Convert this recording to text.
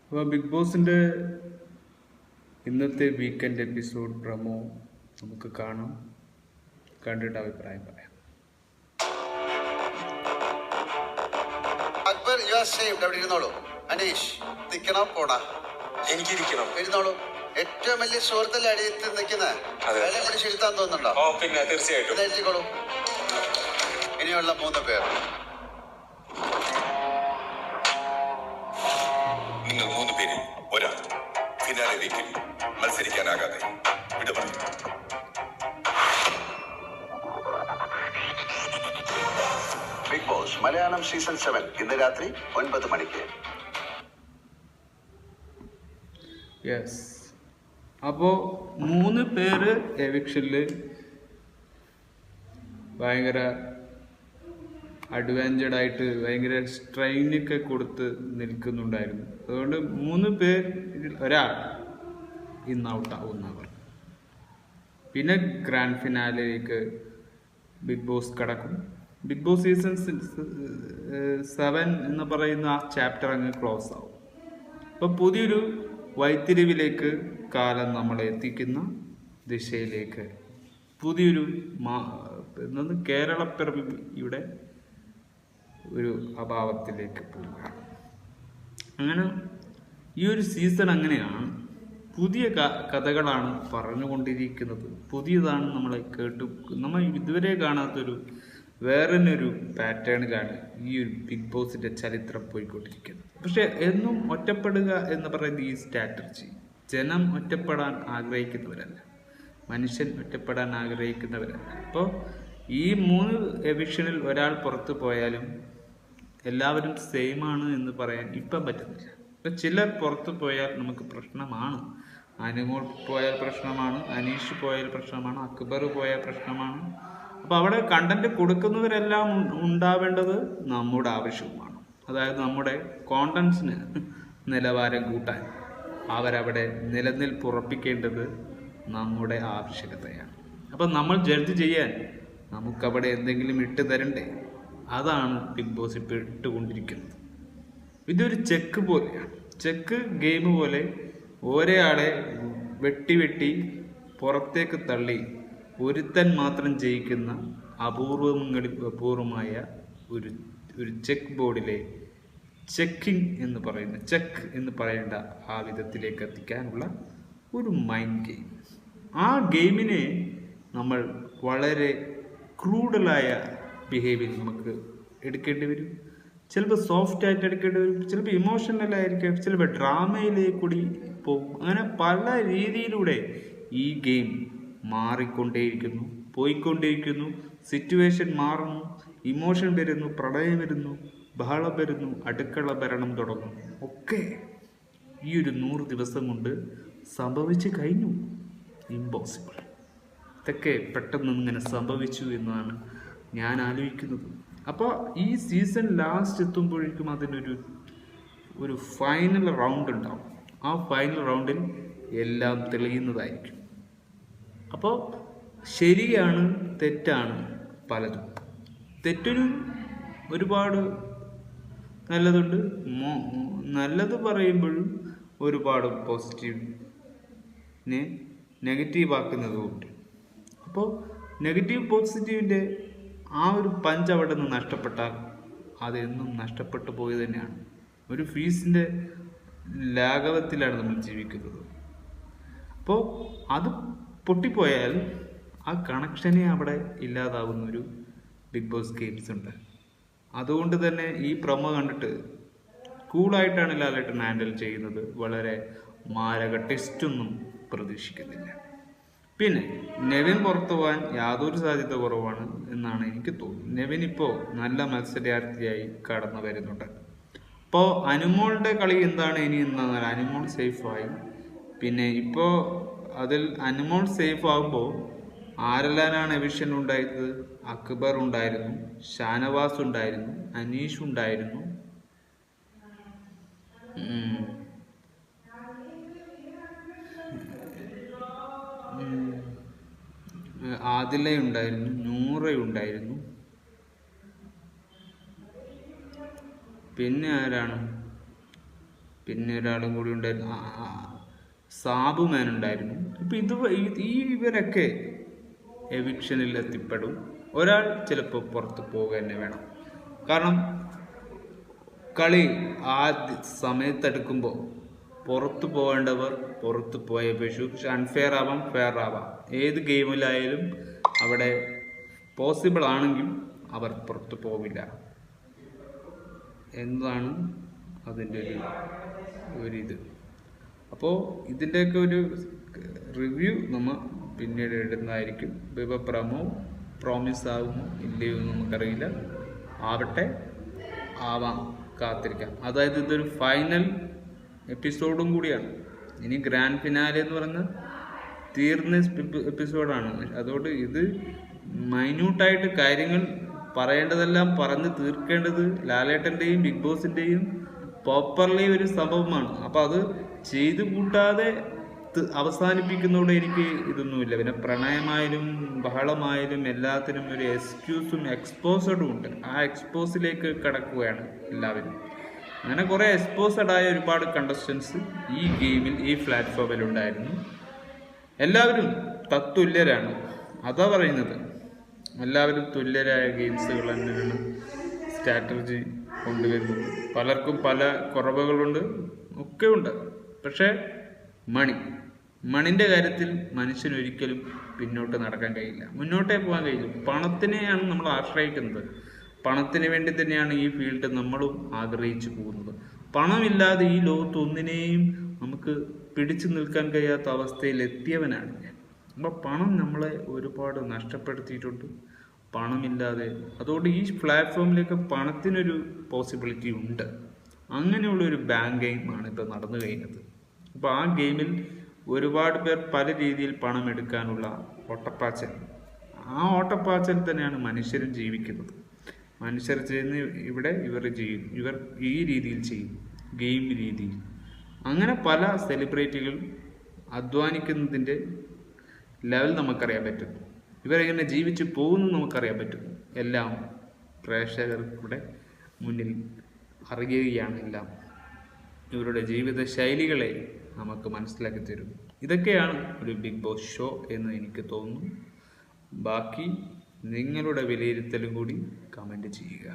അപ്പോൾ ബിഗ് ബോസിൻ്റെ ഇന്നത്തെ വീക്കെൻഡ് എപ്പിസോഡ് പ്രമോ നമുക്ക് കാണാം, കണ്ടിട്ട് അഭിപ്രായം പറയാം. Akbar you are saved. അവിടെ ഇരുന്നോളൂ. അനീഷ് നിൽക്കണോ? പോടാ. എനിക്കിരിക്കണം. ഇരുന്നോളൂ. ഏറ്റവും വലിയ സുഹൃത്തല്ലേ അടിയത്ത് നിൽക്കുന്നത്. വേല പിടിച്ചിരുത്താൻ തോന്നുന്നുണ്ടോ? പിന്നെ തീർച്ചയായിട്ടും എഴുതിക്കോളൂ. ഇനിയുള്ള 3 പേർ. നിങ്ങൾ 3 പേരിൽ ഒരാൾ ഫിനാലെ വീക്കിൽ മത്സരിക്കാനാകാതെ വിടുവായി. ബിഗ് ബോസ് മലയാളം സീസൺ 7 ഇന്ന് രാത്രി 9 മണിക്ക്. യെസ്, അപ്പോൾ 3 പേര് എവിക്ഷനിൽ ഭയങ്കര അഡ്വാൻറ്റഡായിട്ട് ഭയങ്കര സ്ട്രെയിനൊക്കെ കൊടുത്ത് നിൽക്കുന്നുണ്ടായിരുന്നു. അതുകൊണ്ട് 3 പേരിൽ ഒരാൾ ഇന്ന് ഔട്ടാവുന്നവർ. പിന്നെ ഗ്രാൻഡ് ഫിനാലിലേക്ക് ബിഗ് ബോസ് കടക്കും. ബിഗ് ബോസ് സീസൺ 7 എന്ന് പറയുന്ന ആ ചാപ്റ്റർ അങ്ങ് ക്ലോസ് ആവും. അപ്പോൾ പുതിയൊരു വൈത്തിരിവിലേക്ക് കാലം നമ്മളെ എത്തിക്കുന്ന ദിശയിലേക്ക് പുതിയൊരു കേരളപ്പിറവിയുടെ ഒരു അഭാവത്തിലേക്ക് പോവുകയാണ്. അങ്ങനെ ഈ ഒരു സീസൺ അങ്ങനെയാണ്. പുതിയ കഥകളാണ് പറഞ്ഞുകൊണ്ടിരിക്കുന്നത്. പുതിയതാണ് നമ്മളെ നമ്മൾ ഇതുവരെ കാണാത്തൊരു വേറൊരു പാറ്റേണിലാണ് ഈ ഒരു ബിഗ് ബോസിൻ്റെ ചരിത്രം പോയിക്കൊണ്ടിരിക്കുന്നത്. പക്ഷെ എന്നും ഒറ്റപ്പെടുക എന്ന് പറയുന്ന ഈ സ്ട്രാറ്റജി ജനം ഒറ്റപ്പെടാൻ ആഗ്രഹിക്കുന്നവരല്ല, മനുഷ്യൻ ഒറ്റപ്പെടാൻ ആഗ്രഹിക്കുന്നവരല്ല. അപ്പോൾ ഈ 3 എവിക്ഷനിൽ ഒരാൾ പുറത്തു പോയാലും എല്ലാവരും സെയിം ആണ് എന്ന് പറയാൻ ഇപ്പം പറ്റുന്നില്ല. ഇപ്പം ചിലർ പുറത്തു പോയാൽ നമുക്ക് പ്രശ്നമാണ്. അനുമോൾ പോയാൽ പ്രശ്നമാണ്, അനീഷ് പോയാൽ പ്രശ്നമാണ്, അക്ബർ പോയാൽ പ്രശ്നമാണ്. അപ്പോൾ അവിടെ കണ്ടന്റ് കൊടുക്കുന്നവരെല്ലാം ഉണ്ടാവേണ്ടത് നമ്മുടെ ആവശ്യവുമാണ്. അതായത് നമ്മുടെ കോണ്ടന്റ്സിന് നിലവാരം കൂട്ടാൻ അവരവിടെ നിലനിൽപ്പുറപ്പിക്കേണ്ടത് നമ്മുടെ ആവശ്യകതയാണ്. അപ്പം നമ്മൾ ജഡ്ജ് ചെയ്യാൻ നമുക്കവിടെ എന്തെങ്കിലും ഇട്ട് തരണ്ടേ? അതാണ് ബിഗ് ബോസ് ഇപ്പോൾ ഇട്ടുകൊണ്ടിരിക്കുന്നത്. ഇതൊരു ചെക്ക് പോലെയാണ്. ചെക്ക് ഗെയിം പോലെ ഒരാളെ വെട്ടി പുറത്തേക്ക് തള്ളി ഒരുത്തൻ മാത്രം ജയിക്കുന്ന അപൂർവങ്ങളിൽ അപൂർവമായ ഒരു ചെക്ക് ബോർഡിലെ ചെക്ക് എന്ന് പറയേണ്ട ആ വിധത്തിലേക്ക് എത്തിക്കാനുള്ള ഒരു മൈൻഡ് ഗെയിം. ആ ഗെയിമിനെ നമ്മൾ വളരെ ക്രൂഡലായ ബിഹേവിയർ നമുക്ക് എടുക്കേണ്ടി വരും. ചിലപ്പോൾ സോഫ്റ്റായിട്ട് എടുക്കേണ്ടി വരും, ചിലപ്പോൾ ഇമോഷണലായിരിക്കും, ചിലപ്പോൾ ഡ്രാമയിലേക്ക് കൂടി പോകും. അങ്ങനെ പല രീതിയിലൂടെ ഈ ഗെയിം പോയിക്കൊണ്ടേയിരിക്കുന്നു. സിറ്റുവേഷൻ മാറുന്നു, ഇമോഷൻ വരുന്നു, പ്രണയം വരുന്നു, ബഹളം വരുന്നു, അടുക്കള ഭരണം തുടങ്ങും. ഒക്കെ ഈ ഒരു 100 ദിവസം കൊണ്ട് സംഭവിച്ചു കഴിഞ്ഞു. ഇമ്പോസിബിൾ. ഇതൊക്കെ പെട്ടെന്ന് ഇങ്ങനെ സംഭവിച്ചു എന്നാണ് ഞാൻ ആലോചിക്കുന്നത്. അപ്പോൾ ഈ സീസൺ ലാസ്റ്റ് എത്തുമ്പോഴേക്കും അതിനൊരു ഫൈനൽ റൗണ്ട് ഉണ്ടാവും. ആ ഫൈനൽ റൗണ്ടിൽ എല്ലാം തെളിയുന്നതായിരിക്കും. അപ്പോൾ ശരിയാണ് തെറ്റാണ് പലതും. തെറ്റിന് ഒരുപാട് നല്ലതുണ്ട്, നല്ലത് പറയുമ്പോഴും ഒരുപാട് പോസിറ്റീവിനെ നെഗറ്റീവ് ആക്കുന്നതുമുണ്ട്. അപ്പോൾ നെഗറ്റീവ് പോസിറ്റീവിൻ്റെ ആ ഒരു പഞ്ച് അവിടെ നിന്ന് നഷ്ടപ്പെട്ടാൽ അതെന്നും നഷ്ടപ്പെട്ടു പോയി തന്നെയാണ്. ഒരു ഫീസിൻ്റെ ലാഘവത്തിലാണ് നമ്മൾ ജീവിക്കുന്നത്. അപ്പോൾ അത് പൊട്ടിപ്പോയാൽ ആ കണക്ഷനെ അവിടെ ഇല്ലാതാവുന്നൊരു ബിഗ് ബോസ് ഗെയിംസ് ഉണ്ട്. അതുകൊണ്ട് തന്നെ ഈ പ്രൊമോ കണ്ടിട്ട് കൂളായിട്ടാണ് ലാലേട്ടൻ ഹാൻഡിൽ ചെയ്യുന്നത്. വളരെ മാരക ടെസ്റ്റൊന്നും പ്രതീക്ഷിക്കുന്നില്ല. പിന്നെ നെവിൻ പുറത്തു പോകാൻ യാതൊരു സാധ്യത കുറവാണ് എന്നാണ് എനിക്ക് തോന്നുന്നത്. നെവിൻ ഇപ്പോൾ നല്ല മത്സരാർത്ഥിയായി കടന്നു വരുന്നുണ്ട്. അപ്പോൾ അനുമോളുടെ കളി എന്താണ് ഇനി എന്നാൽ അനുമോൾ സേഫായി. പിന്നെ ഇപ്പോൾ അതിൽ അനുമോൾ സേഫ് ആകുമ്പോൾ ആരെല്ലാമാണ് എവിഷൻ ഉണ്ടായത്? അക്ബർ ഉണ്ടായിരുന്നു, ഷാനവാസ് ഉണ്ടായിരുന്നു, അനീഷ് ഉണ്ടായിരുന്നു, ആദിലയുണ്ടായിരുന്നു, നൂറയുണ്ടായിരുന്നു, പിന്നെ ആരാണ്? പിന്നെ ഒരാളും കൂടി ഉണ്ടായിരുന്നു, സാബു മാൻ ഉണ്ടായിരുന്നു. ഇപ്പം ഇവരൊക്കെ എവിക്ഷനിൽ എത്തിപ്പെടും. ഒരാൾ ചിലപ്പോൾ പുറത്ത് പോവുക തന്നെ വേണം. കാരണം കളി ആദ്യ സമയത്തെടുക്കുമ്പോൾ പുറത്ത് പോകേണ്ടവർ പുറത്ത് പോയ പക്ഷേ അൺഫെയർ ആവാം, ഫെയർ ആവാം. ഏത് ഗെയിമിലായാലും അവിടെ പോസിബിൾ ആണെങ്കിൽ അവർ പുറത്ത് പോവില്ല എന്നതാണ് അതിൻ്റെ ഒരിത്. അപ്പോൾ ഇതിൻ്റെയൊക്കെ ഒരു റിവ്യൂ നമ്മൾ പിന്നീട് ഇടുന്നതായിരിക്കും. ബിബ പ്രോമിസ് ആകുമോ ഇല്ലയോ എന്ന് നമുക്കറിയില്ല. ആവട്ടെ, ആവാം, കാത്തിരിക്കാം. അതായത് ഇതൊരു ഫൈനൽ എപ്പിസോഡും കൂടിയാണ്. ഇനി ഗ്രാൻഡ് ഫിനാലെ എന്ന് പറഞ്ഞാൽ തീർന്ന എപ്പിസോഡാണ്. അതുകൊണ്ട് ഇത് മൈന്യൂട്ടായിട്ട് കാര്യങ്ങൾ പറയേണ്ടതെല്ലാം പറഞ്ഞ് തീർക്കേണ്ടത് ലാലേട്ടൻ്റെയും ബിഗ് ബോസിൻ്റെയും പ്രോപ്പർലി ഒരു സംഭവമാണ്. അപ്പോൾ അത് ചെയ്തു കൂട്ടാതെ അവസാനിപ്പിക്കുന്നതോടെ എനിക്ക് ഇതൊന്നുമില്ല. പിന്നെ പ്രണയമായാലും ബഹളമായാലും എല്ലാത്തിനും ഒരു എക്സ്ക്യൂസും എക്സ്പോസഡും ഉണ്ട്. ആ എക്സ്പോസിലേക്ക് കടക്കുകയാണ് എല്ലാവരും. അങ്ങനെ കുറേ എക്സ്പോസഡായ ഒരുപാട് കണ്ടസ്റ്റൻസ് ഈ ഗെയിമിൽ, ഈ പ്ലാറ്റ്ഫോമിൽ ഉണ്ടായിരുന്നു. എല്ലാവരും തത്തുല്യരാണ്, അതാ പറയുന്നത്. എല്ലാവരും തുല്യരായ ഗെയിംസുകൾ തന്നെയാണ് സ്ട്രാറ്റജി കൊണ്ടുവരുന്നത്. പലർക്കും പല കുറവുകളുണ്ട്, ഒക്കെ ഉണ്ട്. പക്ഷേ മണിൻ്റെ കാര്യത്തിൽ മനുഷ്യനൊരിക്കലും പിന്നോട്ട് നടക്കാൻ കഴിയില്ല, മുന്നോട്ടേ പോകാൻ കഴിയില്ല. പണത്തിനെയാണ് നമ്മൾ ആശ്രയിക്കുന്നത്. പണത്തിന് വേണ്ടി തന്നെയാണ് ഈ ഫീൽഡ് നമ്മളും ആഗ്രഹിച്ചു പോകുന്നത്. പണമില്ലാതെ ഈ ലോകത്ത് ഒന്നിനെയും നമുക്ക് പിടിച്ചു നിൽക്കാൻ കഴിയാത്ത അവസ്ഥയിൽ എത്തിയവനാണ് ഞാൻ. അപ്പോൾ പണം നമ്മളെ ഒരുപാട് നഷ്ടപ്പെടുത്തിയിട്ടുണ്ട്, പണമില്ലാതെ. അതുകൊണ്ട് ഈ പ്ലാറ്റ്ഫോമിലേക്ക് പണത്തിനൊരു പോസിബിലിറ്റി ഉണ്ട്. അങ്ങനെയുള്ളൊരു ബാങ്ക് ഗെയിമാണ് ഇപ്പോൾ നടന്നു കഴിഞ്ഞത്. അപ്പോൾ ആ ഗെയിമിൽ ഒരുപാട് പേർ പല രീതിയിൽ പണം എടുക്കാനുള്ള ഓട്ടപ്പാച്ചൽ, ആ ഓട്ടപ്പാച്ചൽ തന്നെയാണ് മനുഷ്യരും ജീവിക്കുന്നത്. മനുഷ്യർ ചെയ്യുന്ന ഇവിടെ ഇവർ ഈ രീതിയിൽ ചെയ്യും, ഗെയിം രീതിയിൽ. അങ്ങനെ പല സെലിബ്രിറ്റികൾ അധ്വാനിക്കുന്നതിൻ്റെ ലെവൽ നമുക്കറിയാൻ പറ്റും. ഇവരെങ്ങനെ ജീവിച്ച് പോകുന്നു നമുക്കറിയാൻ പറ്റും. എല്ലാം പ്രേക്ഷകർക്കൂടെ മുന്നിൽ അറിയുകയാണ്. എല്ലാം ഇവരുടെ ജീവിത ശൈലികളെ നമുക്ക് മനസ്സിലാക്കി തരും. ഇതൊക്കെയാണ് ഒരു ബിഗ് ബോസ് ഷോ എന്ന് എനിക്ക് തോന്നുന്നു. ബാക്കി നിങ്ങളുടെ വിലയിരുത്തലും കൂടി കമൻറ്റ് ചെയ്യുക.